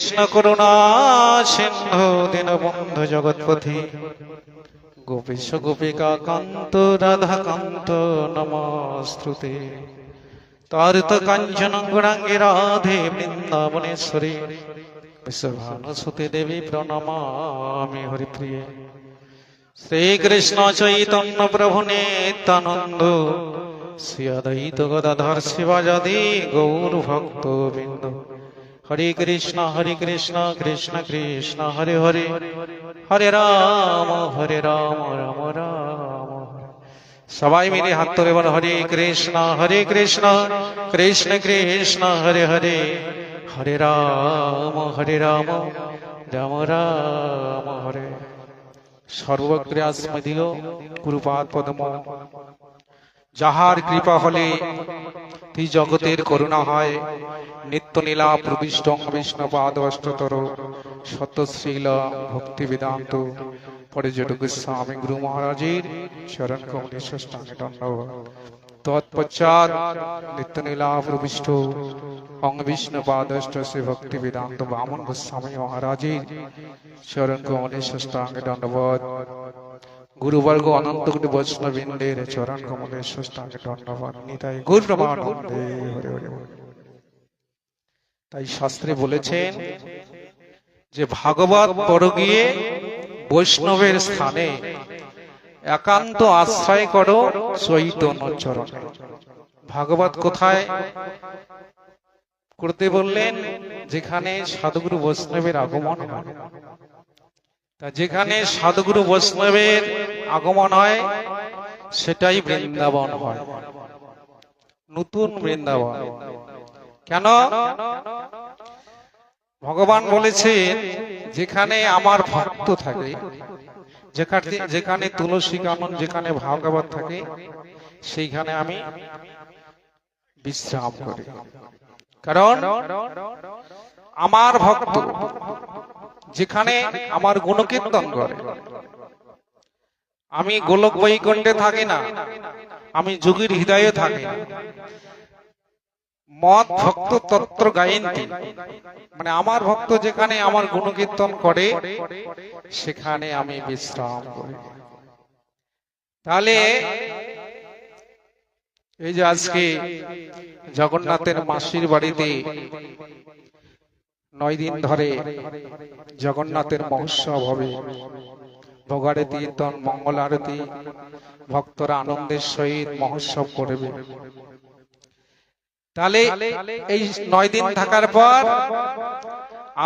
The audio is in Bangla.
কৃষ্ণ করুণা সিন্ধু দীনবন্ধু জগৎপতি গোপীশ গোপিকা কান্ত রাধা কান্ত নমস্তুতে। তারিত কাঞ্চন গৌরাঙ্গী রাধে বৃন্দাবনেশ্বরী বিশ্বভানুসুতে দেবী প্রণমামি হরিপ্রিয়ে। শ্রীকৃষ্ণ চৈতন্য প্রভু নিত্যানন্দ শ্রী অদ্বৈত গদাধর শিবাজাদি গৌর ভক্ত বৃন্দ। হরে কৃষ্ণ কৃষ্ণ কৃষ্ণ হরে হরে, হরে রাম রাম রাম। সবাই মিলে হাত তুলে বলো হরে কৃষ্ণ কৃষ্ণ কৃষ্ণ হরে হরে, হরে রাম রাম রাম হরে। সর্বক্রিয়াস্মদীয় গুরুপাদ পদ্ম, যাহার কৃপা হলে এই জগতের করুণা হয়। নিত্য নীলা প্রবিষ্ট বিষ্ণুপাদ অষ্টতর সত্যশ্রীল ভক্তি বেদান্ত পরিজট গোস্বামী গুরু মহারাজের চরণ কমলে ষষ্ঠাঙ্গে দণ্ডবৎ। তৎপশ্চাৎ নিত্য নীলা প্রবিষ্ট অঙ্গ বিষ্ণুপাদ শ্রী ভক্তি বেদান্ত বামন গোস্বামী মহারাজের চরণ কমলে ষষ্ঠাঙ্গে দণ্ডবৎ। গুরুবর্গ অনন্ত কোটি বৈষ্ণববৃন্দের চরণ কমলে ষষ্ঠাঙ্গে দণ্ডবৎ। নিতাই গৌর প্রেমানন্দে হরে হরে। তাই শাস্ত্রে বলেছেন যে ভাগবত পড় গিয়ে বৈষ্ণবের স্থানে একান্ত আশ্রয় করো চৈতন্য চরণে। ভাগবত কোথায় করতে বললেন? যেখানে সাধুগুরু বৈষ্ণবের আগমন হয়। তা যেখানে সাধুগুরু বৈষ্ণবের আগমন হয় সেটাই বৃন্দাবন হয়, নতুন বৃন্দাবন। কেন? ভগবান বলেছেন যেখানে আমার ভক্ত থাকে, যেখানে তুলসী কানন, যেখানে ভাগবত থাকে, সেইখানে আমি বিশ্রাম করি। কারণ আমার ভক্ত যেখানে আমার গুণকীর্তন করে। আমি গোলক বৈকুণ্ঠে থাকি না, আমি যোগীর হৃদয়ে থাকি না। মত ভক্ত তত্র গায়ন্তি, মানে আমার ভক্ত যেখানে আমার গুণকীর্তন করে সেখানে আমি বিশ্রাম করি। তাহলে এই যে আজকে জগন্নাথের মাসির বাড়িতে 9 দিন ধরে জগন্নাথের মহোৎসব হবে, ভোগারতি কীর্তন মঙ্গল আরতি, ভক্তরা আনন্দের সহিত মহোৎসব করবে। তাহলে এই 9 দিন থাকার পর